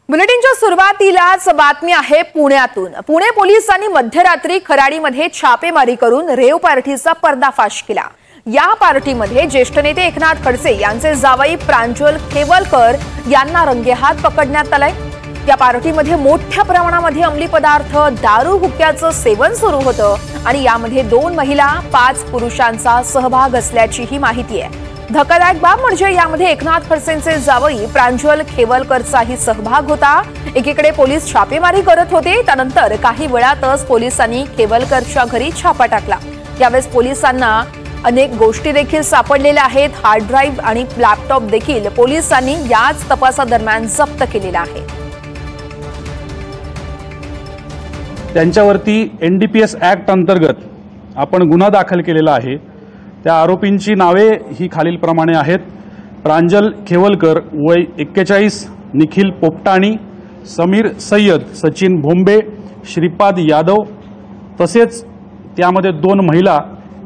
बुलेटिनच्या सुरुवातीलाच बातमी आहे पुण्यातून। पुणे पोलिसांनी मध्यरात्री खराडीमध्ये छापेमारी करून रेव पार्टीचा पर्दाफाश केला। या पार्टीमध्ये ज्येष्ठ नेते एकनाथ खडसे यांचे जावई प्रांजल खेवलकर यांना रंगेहात पकडण्यात आले। या पार्टीमध्ये मोठ्या प्रमाणामध्ये अंमली पदार्थ, दारू, हुक्क्याचं सेवन सुरू होतं आणि यामध्ये 2 महिला, 5 पुरुषांचा सहभाग असल्याची ही माहिती आहे। धक्कादायक बाब म्हणजे यामध्ये एकनाथ खडसेंचे जावई प्रांजल खेवलकरचाही सहभाग होता। एकीकडे पोलीस छापेमारी करत होते, त्यानंतर काही वेळातच पोलिसांनी खेवलकरच्या घरी छापा टाकला। यावेळेस पोलिसांना अनेक गोष्टी देखील सापडलेल्या आहेत। हार्ड ड्राइव्ह आणि लॅपटॉप देखील पोलिसांनी याच तपासादरम्यान जप्त केलेला आहे। त्यांच्यावरती NDPS ऍक्ट अंतर्गत आपण गुन्हा दाखल केलेला आहे। त्या आरोपींची नावे ही खालीलप्रमाणे आहेत। प्रांजल खेवलकर वय 41, निखिल पोपटाणी, समीर सय्यद, सचिन भोंबे, श्रीपाद यादव, तसेच त्यामध्ये 2 महिला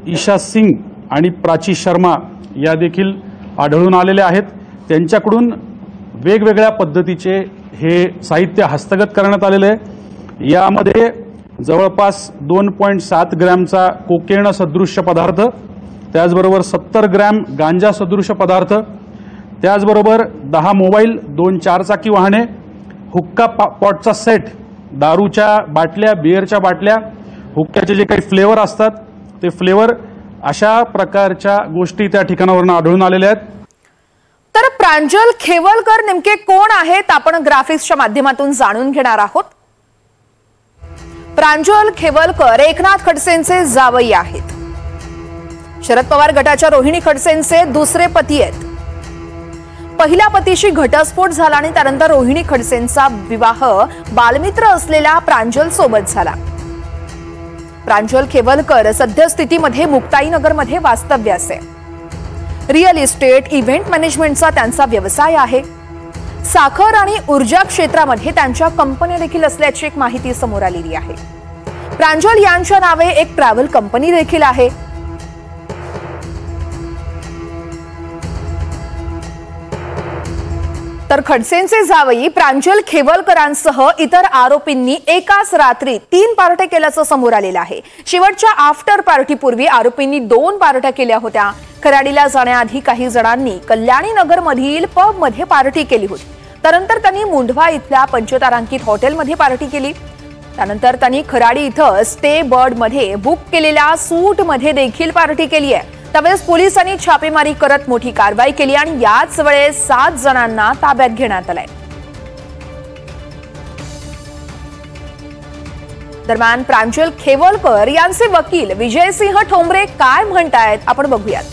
ईशा सिंग आणि प्राची शर्मा या देखील आढळून आलेल्या आहेत। त्यांच्याकडून वेगवेगळ्या पद्धतीचे हे साहित्य हस्तगत करण्यात आलेले आहे। यामध्ये जवळपास 2.7 ग्रॅमचा कोकेन सदृश्य पदार्थ, त्याचबरोबर 70 ग्रॅम गांजा सदृश्य पदार्थ, त्याचबरोबर 10 मोबाईल, 2 चारचाकी वाहने, हुक्का पॉटचा सेट, दारूच्या बाटल्या, बिअरच्या बाटल्या, हुक्क्याचे जे काही फ्लेवर असतात ते फ्लेवर, अशा प्रकारच्या गोष्टी त्या ठिकाणावरून आढळून आलेल्या आहेत। तर प्रांजल खेवलकर नेमके कोण आहेत आपण ग्राफिक्सच्या माध्यमातून जाणून घेणार आहोत। प्रांजल खेवलकर एकनाथ खडसेंचे जावई आहेत। शरद पवार गटाच्या रोहिणी खडसेंचे दुसरे पती आहेत। पहिल्या पतीशी घटस्फोट झाला आणि त्यानंतर रोहिणी खडसेंचा विवाह बालमित्र असलेल्या प्रांजल सोबत झाला। प्रांजल खेवलकर सद्यस्थितीमध्ये मुक्ताईनगरमध्ये वास्तव्यास आहे। रिअल इस्टेट, इव्हेंट मॅनेजमेंटचा त्यांचा व्यवसाय आहे। साखर आणि ऊर्जा क्षेत्रामध्ये त्यांच्या कंपन्या देखील असल्याची एक माहिती समोर आलेली आहे। प्रांजल यांच्या नावे एक ट्रॅव्हल कंपनी देखील आहे। तर खडसेंचे जावई प्रांजल खेवलकरांसह इतर आरोपींनी एकाच रात्री 3 पार्ट्या केल्याचं समोर आलेलं आहे। शेवटच्या आफ्टर पार्टीपूर्वी आरोपींनी 2 पार्ट्या केल्या होत्या। खराडीला जाण्याआधी काही जणांनी कल्याणी नगर मधील पब मध्ये पार्टी केली होती। त्यानंतर त्यांनी मुंढवा इथल्या पंचतारांकित हॉटेलमध्ये पार्टी केली। त्यानंतर त्यांनी खराडी इथं स्टे बर्ड मध्ये बुक केलेल्या सूट मध्ये देखील पार्टी केली आहे। त्यावेळेस पोलिसांनी छापेमारी करत मोठी कारवाई केली आणि याच वेळेस 7 जणांना ताब्यात घेण्यात आलंय। दरम्यान प्रांजल खेवलकर यांचे वकील विजयसिंह ठोंबरे काय म्हणतायत आपण बघूयात।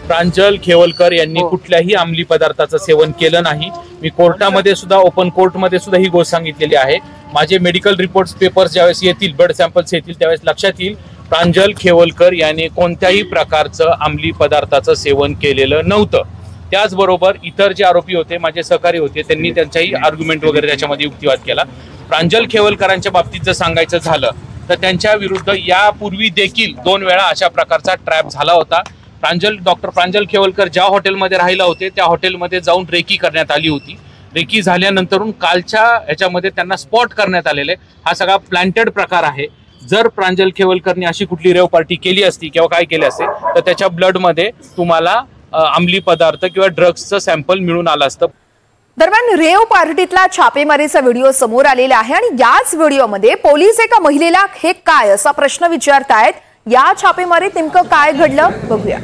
प्रांजल खेवलकर यांनी कुठल्याही अंमली पदार्थाचं सेवन केलं नाही। मी कोर्टामध्ये सुद्धा, ओपन कोर्टमध्ये सुद्धा ही गोष्ट सांगितलेली आहे। माझे मेडिकल रिपोर्ट्स, पेपर्स ज्यावेळेस येतील, ब्लड सॅम्पल्स येतील, त्यावेळेस लक्षात येईल प्रांजल खेवलकर यांनी कोणत्याही प्रकारचं अंमली पदार्थाचं सेवन केलेलं नव्हतं। त्याचबरोबर इतर जे आरोपी होते, माझे सहकारी होते, त्यांनी त्यांच्याही आर्ग्युमेंट वगैरे त्याच्यामध्ये युक्तिवाद केला। प्रांजल खेवलकरांच्या बाबतीत जर सांगायचं झालं तर त्यांच्या विरुद्ध यापूर्वी देखील 2 वेळा अशा प्रकारचा ट्रॅप झाला होता। डॉक्टर प्रांजल खेवलकर ज्या हॉटेलमध्ये राहिला होते त्या हॉटेलमध्ये जाऊन रेकी करण्यात आली होती। रेकी झाल्यानंतरून कालच्या ह्याच्यामध्ये त्यांना स्पॉट करण्यात आलेले। हा सगळा प्लॅन्टेड प्रकार आहे। जर प्रांजल खेवलकरनी अशी कुठली रेव पार्टी केली असती किंवा काय केले असते तर त्याच्या ब्लडमध्ये तुम्हाला अंमली पदार्थ किंवा ड्रग्सचं सॅम्पल मिळून आलं असतं। दरम्यान रेव पार्टीतला छापेमारीचा व्हिडिओ समोर आलेला आहे आणि याच व्हिडिओमध्ये पोलीस एका महिलेला हे काय असा प्रश्न विचारतायत। या छापेमारीत नेमकं काय घडलं बघूया।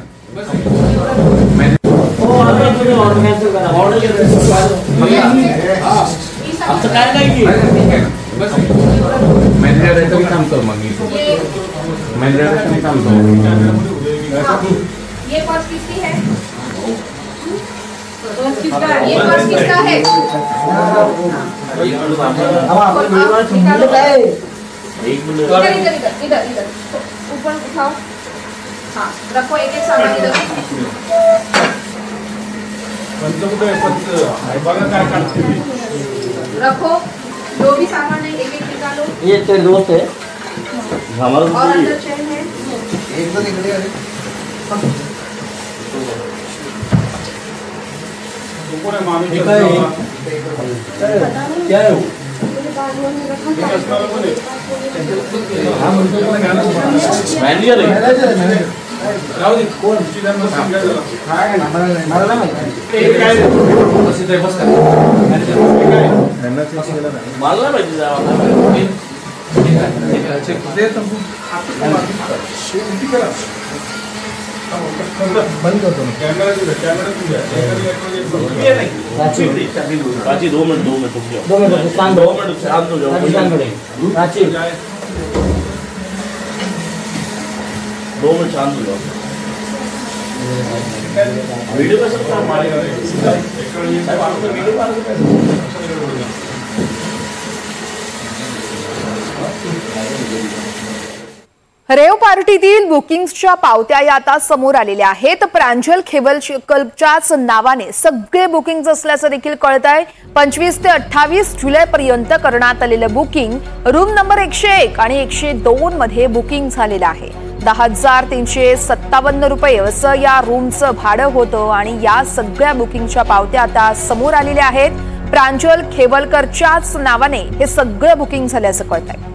ये पर्स किसकी है? ये पर्स किसका है? इधर ऊपर उठाओ। हाँ, रखो एक सामान इधर। रखो, जो भी सामान है एक निकालो। ये तेरे दोस्त है हमारा, और अंदर चेन है एक तो निकले। बंद करतो प्राची 2 मिनिट शांत हो जाओ वीडियो कसं मारेगा रेव पार्टीतील बुकिंग्सच्या पावत्या या आता समोर आलेल्या आहेत। प्रांजल खेवलकरच्याच नावाने सगळे बुकिंग्स असल्याचं देखील कळतंय। 25 ते 28 जुलैपर्यंत करण्यात आलेलं बुकिंग रूम नंबर 101 आणि 102 मध्ये बुकिंग झालेलं आहे। 10,357 रुपये असं या रूमचं भाडं होतं आणि या सगळ्या बुकिंगच्या पावत्या आता समोर आलेल्या आहेत। प्रांजल खेवलकरच्याच नावाने हे सगळं बुकिंग झाल्याचं कळतंय।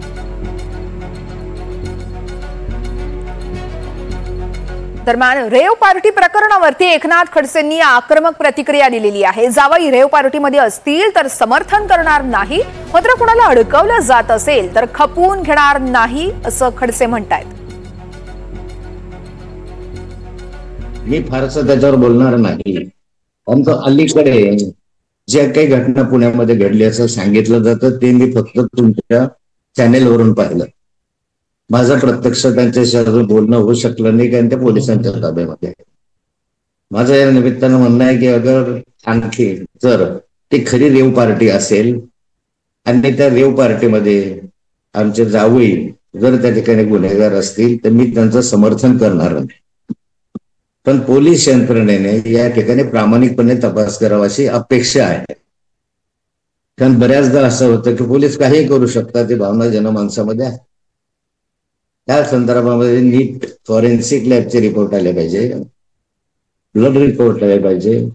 दरम्यान रेव पार्टी प्रकरणावरती एकनाथ खडसेंनी आक्रमक प्रतिक्रिया दिलेली आहे। जावई रेव पार्टीमध्ये असतील तर समर्थन करणार नाही, मात्र कुणाला अडकवलं जात असेल तर खपवून घेणार नाही असं खडसे म्हणतायत। मी फारसं त्याच्यावर बोलणार नाही, परंतु अलीकडे ज्या काही घटना पुण्यामध्ये घडली असं सांगितलं जातं ते मी फक्त तुमच्या चॅनेलवरून पाहिलं। माझं प्रत्यक्ष त्यांच्याशी अजून बोलणं होऊ शकलं नाही, कारण ते पोलिसांच्या ताब्यामध्ये आहे। माझं या निमित्तानं म्हणणं आहे की अगर आणखी जर ती खरी रेव पार्टी असेल आणि त्या रेव पार्टीमध्ये आमचे जावई जर त्या ठिकाणी गुन्हेगार असतील तर मी त्यांचं समर्थन करणार नाही, पण पोलीस यंत्रणेने या ठिकाणी प्रामाणिकपणे तपास करावा अशी अपेक्षा आहे। कारण बऱ्याचदा असं होतं की पोलीस काही करू शकतात, ती भावना जनमानसामध्ये आहे। त्या संदर्भामध्ये नीट फॉरेन्सिक लॅबचे रिपोर्ट आले पाहिजे, ब्लड रिपोर्ट आले पाहिजे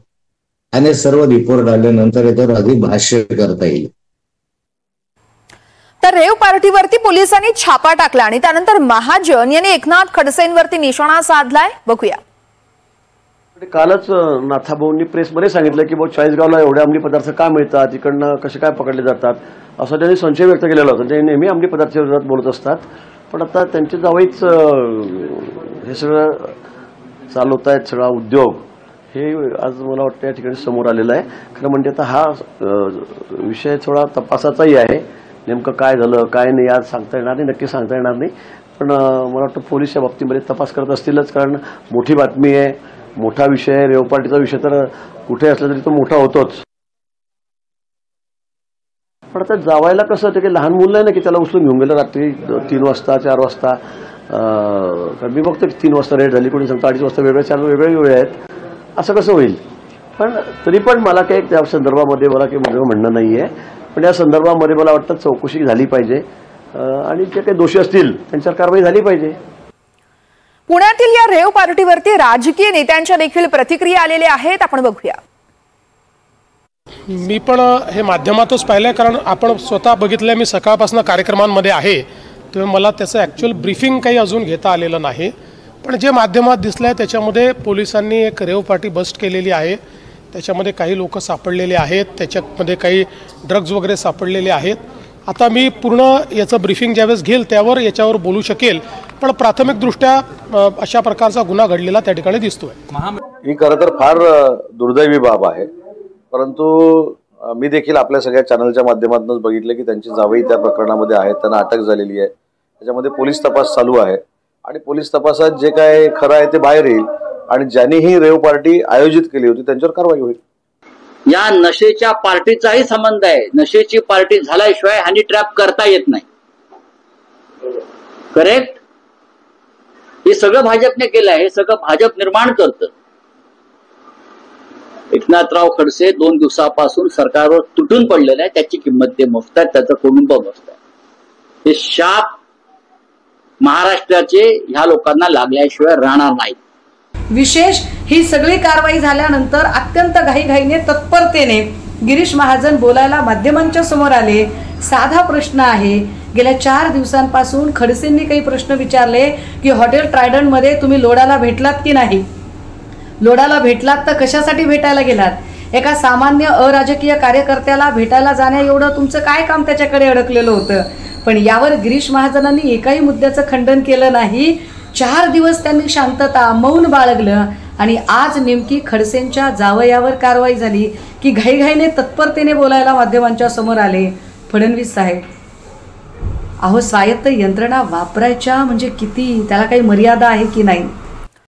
आणि सर्व रिपोर्ट आल्यानंतर याच्यावर अधिक भाष्य करता येईल। तर रेव पार्टीवरती पोलिसांनी छापा टाकला आणि त्यानंतर महाजन यांनी एकनाथ खडसेंवरती निशाणा साधलाय, बघूया। कालच नाथाभाऊंनी प्रेसमध्ये सांगितलं की चाळीसगावला एवढे अंमली पदार्थ का मिळतात, तिकडनं कसे काय पकडले जातात असं त्यांनी संशय व्यक्त केलेला होता। ते नेहमी अंमली पदार्थाच्या विरोधात बोलत असतात, पण आता त्यांचे जावईच हे सगळं चालवत आहेत, सगळा उद्योग हे आज मला वाटतं या ठिकाणी समोर आलेला आहे। खरं म्हणजे आता हा विषय थोडा तपासाचाही आहे, नेमकं काय झालं काय नाही आज सांगता येणार नाही, नक्की सांगता येणार नाही, पण मला वाटतं पोलीस या बाबतीमध्ये तपास करत असतीलच, कारण मोठी बातमी आहे, मोठा विषय आहे। रेव पार्टीचा विषय तर कुठे असला तरी तो मोठा होतोच, पण आता जावायला कसं होतं की लहान मुलं आहे ना की त्याला उचलून घेऊन गेलं रात्री 3 वाजता 4 वाजता, मी बघतो की 3 वाजता रेड झाली, कोणी सांगतो 2:30 वाजता वेगळे 4 वेगळे वेळ आहेत, असं कसं होईल। पण तरी पण मला काही त्या संदर्भामध्ये मला काही म्हणणं नाही आहे, पण या संदर्भामध्ये मला वाटतं चौकशी झाली पाहिजे आणि जे काही दोषी असतील त्यांच्यावर कारवाई झाली पाहिजे। पुण्यातील या रेव पार्टीवरती राजकीय नेत्यांच्या देखील प्रतिक्रिया आलेल्या आहेत, आपण बघूया। मी पण हे माध्यमातच पाहिलंय, कारण आपण स्वतः बघितलंय, मी सकाळपासून कार्यक्रमांमध्ये आहे, तेव्हा मला त्याचं ॲक्च्युअल ब्रीफिंग काही अजून घेता आलेलं नाही, पण जे माध्यमात दिसलंय त्याच्यामध्ये पोलिसांनी एक रेव पार्टी बस्ट केलेली आहे, त्याच्यामध्ये काही लोक सापडलेले आहेत, त्याच्यामध्ये काही ड्रग्ज वगैरे सापडलेले आहेत। आता मी पूर्ण याचं ब्रीफिंग ज्यावेळेस घेईल त्यावर याच्यावर बोलू शकेल, पण प्राथमिकदृष्ट्या अशा प्रकारचा गुन्हा घडलेला त्या ठिकाणी दिसतोय। ही खरं तर फार दुर्दैवी बाब आहे, परंतु मी देखील आपल्या सगळ्या चॅनलच्या माध्यमातूनच बघितलं की त्यांची जावई त्या प्रकरणामध्ये आहेत, त्यांना अटक झालेली आहे, त्याच्यामध्ये पोलीस तपास चालू आहे आणि पोलीस तपासात जे काय खरं आहे ते बाहेर येईल आणि ज्यांनी ही रेव पार्टी आयोजित केली होती त्यांच्यावर कारवाई होईल। या नशेच्या पार्टीचाही संबंध आहे, नशेची पार्टी झाल्याशिवाय हनी ट्रॅप करता येत नाही, करेक्ट। हे सगळं भाजपने केलं आहे, हे सगळं भाजप निर्माण करतं। एकनाथराव खडसे 2 दिवसापासून सरकारवर तुटून पडलेलं आहे, त्याची किंमत ते मोजतात, त्याचं कुटुंब मोजतात। हे शाप महाराष्ट्राचे ह्या लोकांना लागल्याशिवाय राहणार नाही। विशेष ही सगळी कारवाई झाल्यानंतर अत्यंत घाईघाईने तत्परतेने गिरीश महाजन बोलायला माध्यमांच्या समोर आले। साधा प्रश्न आहे, गेल्या 4 दिवसांपासून खडसेंनी काही प्रश्न विचारले की हॉटेल ट्रायडंट मध्ये तुम्ही लोढाला भेटलात की नाही, लोढाला भेटलात तर कशासाठी भेटायला गेलात, एका सामान्य अराजकीय कार्यकर्त्याला भेटायला जाण्या एवढं तुमचं काय काम त्याच्याकडे अडकलेलं होतं। पण यावर गिरीश महाजनांनी एकाही मुद्द्याचं खंडन केलं नाही। 4 दिवस त्यांनी शांतता मौन बाळगलं आणि आज नेमकी खडसेंच्या जावयावर कारवाई झाली की घाईघाईने तत्परतेने बोलायला माध्यमांच्या समोर आले। फडणवीस साहेब, अहो स्वायत्त यंत्रणा वापरायच्या म्हणजे किती, त्याला काही मर्यादा आहे की नाही?